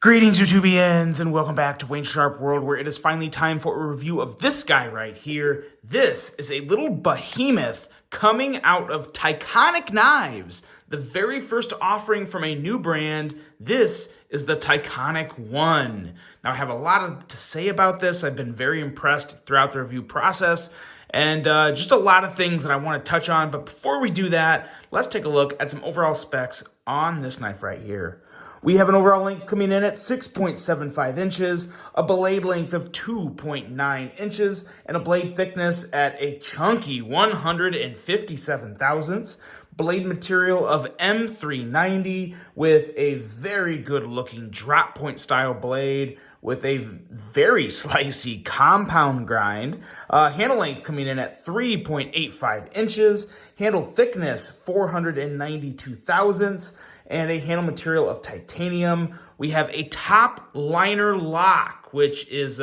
Greetings, YouTubians, and welcome back to Wayne Sharp World, where it is finally time for a review of this guy right here. This is a little behemoth coming out of Tyconic Knives, the very first offering from a new brand. This is the Tyconic One. Now, I have a lot to say about this. I've been very impressed throughout the review process, and just a lot of things that I want to touch on. But before we do that, let's take a look at some overall specs on this knife right here. We have an overall length coming in at 6.75 inches, a blade length of 2.9 inches, and a blade thickness at a chunky 157 thousandths. Blade material of M390 with a very good looking drop point style blade with a very slicey compound grind. Handle length coming in at 3.85 inches. Handle thickness 492 thousandths. And a handle material of titanium. We have a top liner lock, which is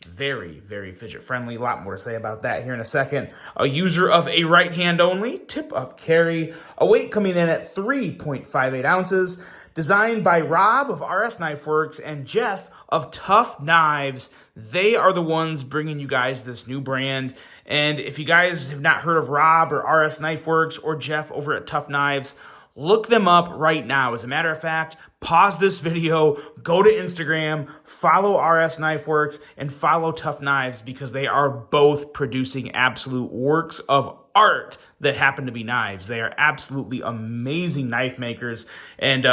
very, very fidget friendly. A lot more to say about that here in a second. A user of a right hand only tip up carry. A weight coming in at 3.58 ounces. Designed by Rob of RS Knife Works and Jeff of Tough Knives. They are the ones bringing you guys this new brand. And if you guys have not heard of Rob or RS Knife Works or Jeff over at Tough Knives, look them up right now. As a matter of fact, pause this video, go to Instagram, follow RS Knife Works, and follow Tough Knives because they are both producing absolute works of art that happen to be knives. They are absolutely amazing knife makers, and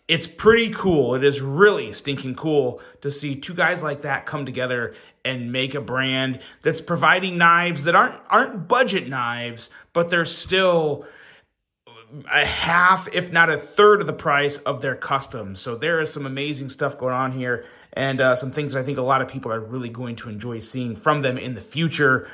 it's pretty cool. It is really stinking cool to see two guys like that come together and make a brand that's providing knives that aren't budget knives, but they're still a half, if not a third of the price of their customs. So there is some amazing stuff going on here, and some things that I think a lot of people are really going to enjoy seeing from them in the future.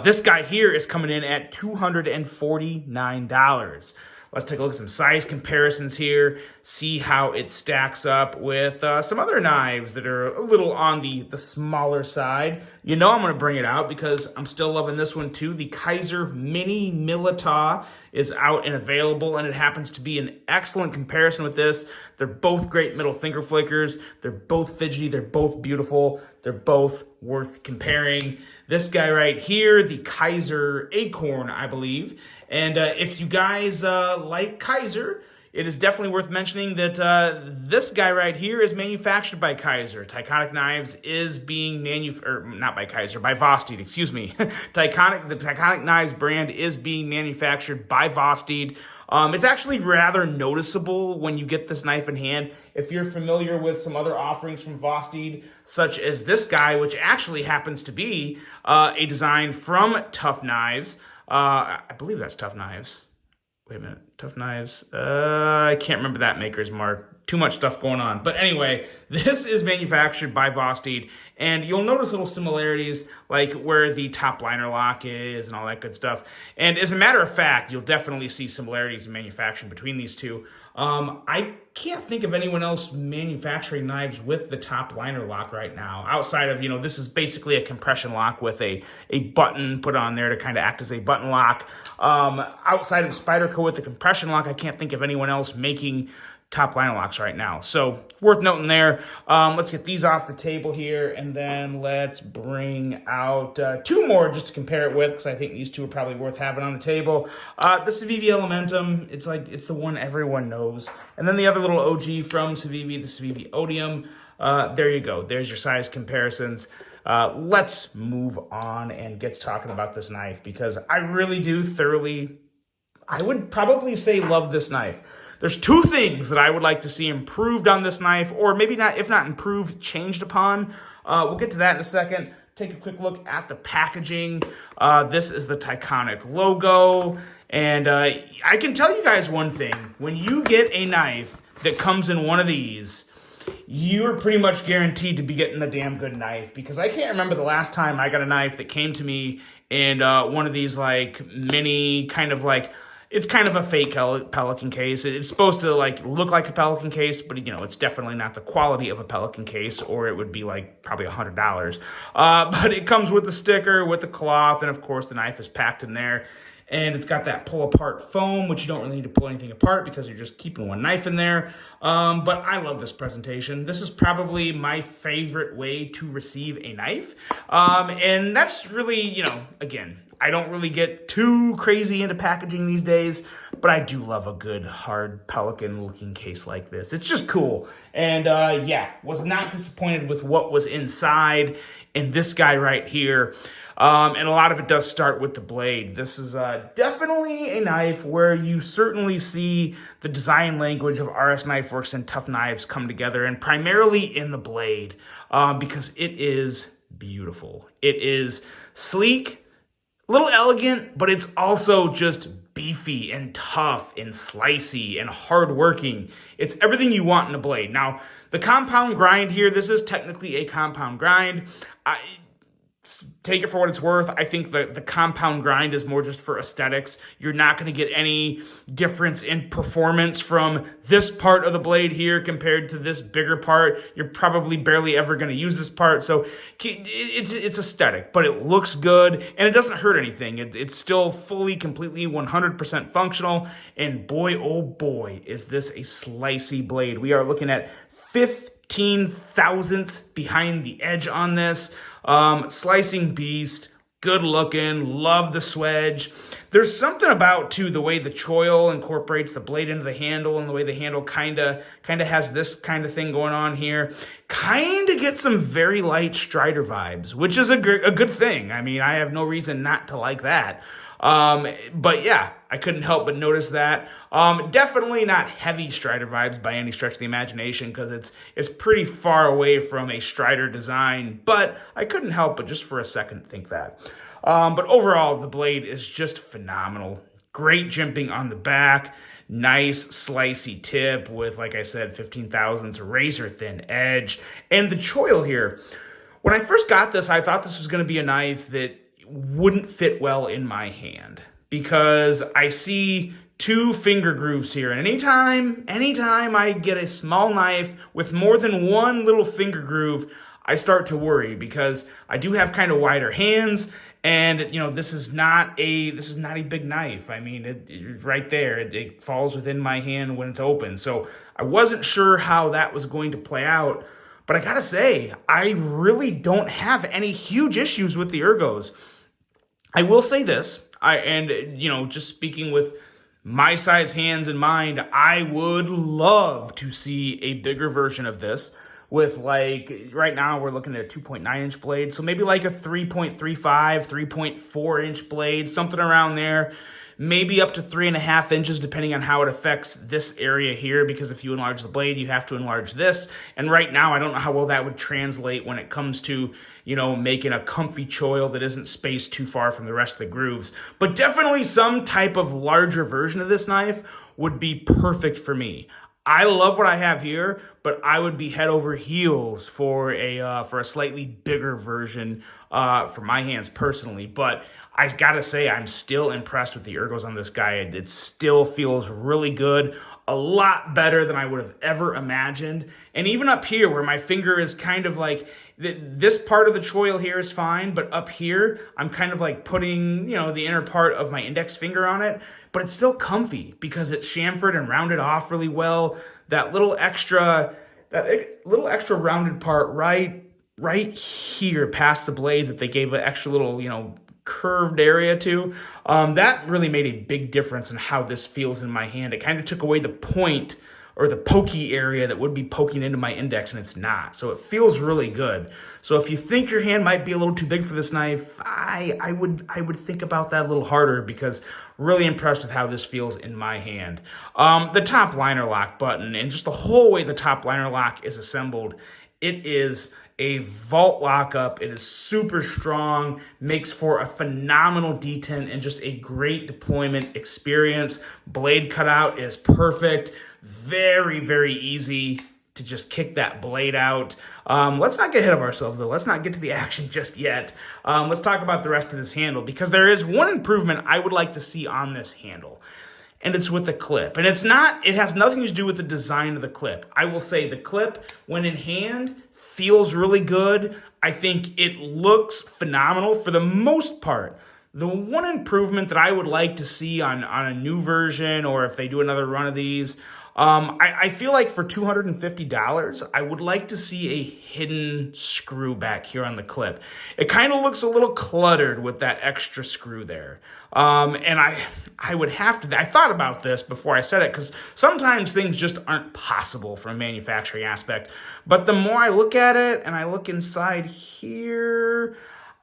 This guy here is coming in at $249. Let's take a look at some size comparisons here, see how it stacks up with some other knives that are a little on the smaller side. You know I'm going to bring it out because I'm still loving this one too. The Kizer Mini Milita is out and available, and it happens to be an excellent comparison with this. They're both great middle finger flickers. They're both fidgety. They're both beautiful. They're both worth comparing. This guy right here, the Kizer Acorn, I believe. And if you guys like Kizer, it is definitely worth mentioning that this guy right here is manufactured by Kizer. Tyconic Knives is being not by Kizer, by Vosteed, excuse me. The Tyconic Knives brand is being manufactured by Vosteed. It's actually rather noticeable when you get this knife in hand. If you're familiar with some other offerings from Vosteed, such as this guy, which actually happens to be a design from Tough Knives. I believe that's Tough Knives. Wait a minute, Tough Knives. I can't remember that maker's mark. Too much stuff going on. But anyway, this is manufactured by Vosteed, and you'll notice little similarities like where the top liner lock is and all that good stuff. And as a matter of fact, you'll definitely see similarities in manufacturing between these two. I can't think of anyone else manufacturing knives with the top liner lock right now, outside of, this is basically a compression lock with a button put on there to kind of act as a button lock. Outside of Spyderco with the compression lock, I can't think of anyone else making top liner locks right now. So worth noting there. Let's get these off the table here, and then let's bring out two more just to compare it with, because I think these two are probably worth having on the table. The Civivi Elementum, it's the one everyone knows. And then the other little OG from Civivi, the Civivi Odium. There you go. There's your size comparisons. Let's move on and get talking about this knife, because I really do thoroughly, I would probably say, love this knife. There's two things that I would like to see improved on this knife, or maybe not, if not improved, changed upon. We'll get to that in a second. Take a quick look at the packaging. This is the Tyconic logo. And I can tell you guys one thing. When you get a knife that comes in one of these, you're pretty much guaranteed to be getting a damn good knife, because I can't remember the last time I got a knife that came to me in one of these like mini kind of like, it's kind of a fake Pelican case. It's supposed to look like a Pelican case, but it's definitely not the quality of a Pelican case, or it would be like probably $100. But it comes with the sticker, with the cloth, and of course the knife is packed in there. and it's got that pull apart foam, which you don't really need to pull anything apart because you're just keeping one knife in there. But I love this presentation. This is probably my favorite way to receive a knife. And that's really, again, I don't really get too crazy into packaging these days, but I do love a good hard Pelican looking case like this. It's just cool. And was not disappointed with what was inside in this guy right here. And a lot of it does start with the blade. This is definitely a knife where you certainly see the design language of RS Knife Works and Tough Knives come together, and primarily in the blade, because it is beautiful. It is sleek, a little elegant, but it's also just beefy and tough and slicey and hardworking. It's everything you want in a blade. Now, the compound grind here, this is technically a compound grind. Take it for what it's worth. I think the compound grind is more just for aesthetics. You're not going to get any difference in performance from this part of the blade here compared to this bigger part. You're probably barely ever going to use this part. So it's aesthetic, but it looks good and it doesn't hurt anything. It's still fully, completely, 100% functional. And boy, oh boy, is this a slicey blade. We are looking at 15 thousandths behind the edge on this. Slicing beast, good looking, love the swedge. There's something about, too, the way the choil incorporates the blade into the handle and the way the handle kind of has this kind of thing going on here. Kind of get some very light Strider vibes, which is a good thing. I mean, I have no reason not to like that. But yeah, I couldn't help but notice that. Definitely not heavy Strider vibes by any stretch of the imagination, because it's pretty far away from a Strider design, but I couldn't help but just for a second think that. But overall, the blade is just phenomenal. Great jimping on the back. Nice slicey tip with, like I said, 15 thousandths razor thin edge. And the choil here. When I first got this, I thought this was going to be a knife that wouldn't fit well in my hand, because I see 2 finger grooves here. And anytime I get a small knife with more than 1 little finger groove, I start to worry, because I do have kind of wider hands, and this is not a big knife. I mean, it right there, it falls within my hand when it's open. So I wasn't sure how that was going to play out. But I gotta say, I really don't have any huge issues with the ergos. I will say this, just speaking with my size hands in mind, I would love to see a bigger version of this with, like, right now we're looking at a 2.9 inch blade. So maybe like a 3.35, 3.4 inch blade, something around there. Maybe up to 3.5 inches, depending on how it affects this area here, because if you enlarge the blade, you have to enlarge this. And right now, I don't know how well that would translate when it comes to, making a comfy choil that isn't spaced too far from the rest of the grooves. But definitely some type of larger version of this knife would be perfect for me. I love what I have here, but I would be head over heels for a slightly bigger version for my hands personally. But I gotta say, I'm still impressed with the ergos on this guy. It still feels really good, a lot better than I would have ever imagined. And even up here, where my finger is kind of like, this part of the choil here is fine, but up here, I'm kind of like putting, the inner part of my index finger on it, but it's still comfy because it's chamfered and rounded off really well. That little extra rounded part right here past the blade that they gave an extra little, curved area to, that really made a big difference in how this feels in my hand. It kind of took away the point or the pokey area that would be poking into my index, and it's not. So it feels really good. So if you think your hand might be a little too big for this knife, I would think about that a little harder, because really impressed with how this feels in my hand. The top liner lock button and just the whole way the top liner lock is assembled, it is a vault lockup. It is super strong, makes for a phenomenal detent and just a great deployment experience. Blade cutout is perfect. Very, very easy to just kick that blade out. Let's not get ahead of ourselves, though. Let's not get to the action just yet. Let's talk about the rest of this handle, because there is one improvement I would like to see on this handle, and it's with the clip. And it has nothing to do with the design of the clip. I will say the clip, when in hand, feels really good. I think it looks phenomenal for the most part. The one improvement that I would like to see on a new version, or if they do another run of these, I feel like for $250, I would like to see a hidden screw back here on the clip. It kind of looks a little cluttered with that extra screw there. And I would have to, I thought about this before I said it, because sometimes things just aren't possible from a manufacturing aspect. But the more I look at it and I look inside here,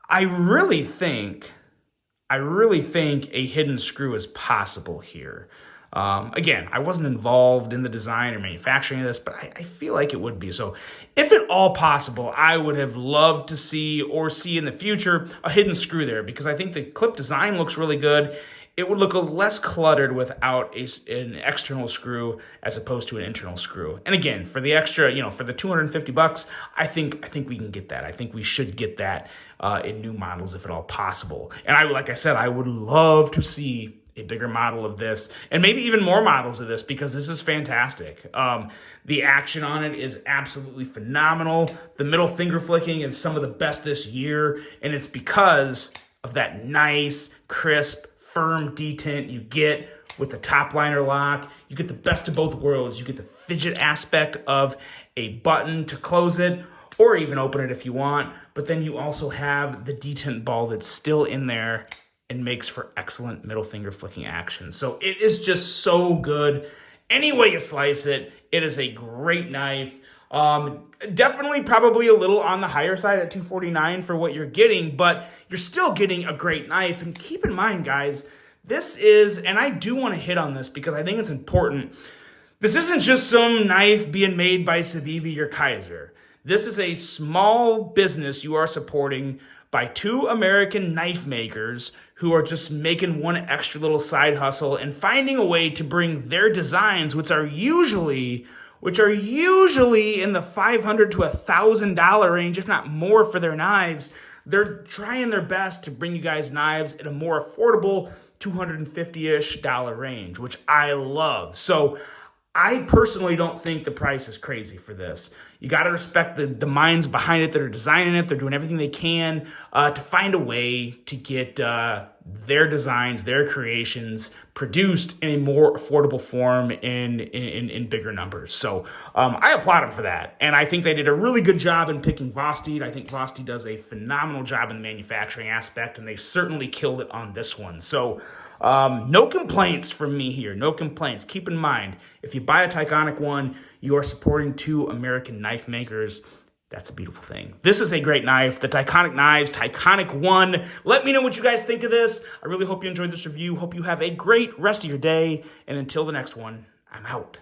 I really think a hidden screw is possible here. Again, I wasn't involved in the design or manufacturing of this, but I feel like it would be. So if at all possible, I would have loved to see in the future a hidden screw there, because I think the clip design looks really good. It would look less cluttered without an external screw as opposed to an internal screw. And again, for the extra, for the $250, I think we can get that. I think we should get that in new models if at all possible. And like I said, I would love to see a bigger model of this, and maybe even more models of this, because this is fantastic. The action on it is absolutely phenomenal. The middle finger flicking is some of the best this year, and it's because of that nice, crisp, firm detent you get with the top liner lock. You get the best of both worlds. You get the fidget aspect of a button to close it, or even open it if you want, but then you also have the detent ball that's still in there and makes for excellent middle finger flicking action. So it is just so good. Any way you slice it, it is a great knife. Definitely probably a little on the higher side at $249 for what you're getting, but you're still getting a great knife. And keep in mind, guys, this is, and I do want to hit on this because I think it's important, this isn't just some knife being made by Civivi or Kaiser. This is a small business you are supporting by two American knife makers who are just making one extra little side hustle and finding a way to bring their designs, which are usually in the $500 to $1,000 range, if not more, for their knives. They're trying their best to bring you guys knives at a more affordable $250-ish range, which I love. So I personally don't think the price is crazy for this. You got to respect the minds behind it that are designing it. They're doing everything they can to find a way to get their designs, their creations produced in a more affordable form in bigger numbers. So I applaud them for that. And I think they did a really good job in picking Vosteed. I think Vosteed does a phenomenal job in the manufacturing aspect, and they certainly killed it on this one. So no complaints from me here. No complaints. Keep in mind, if you buy a Tyconic one, you are supporting two American knife makers. That's a beautiful thing. This is a great knife. The Tyconic knives, Tyconic 1. Let me know what you guys think of this. I really hope you enjoyed this review. Hope you have a great rest of your day. And until the next one, I'm out.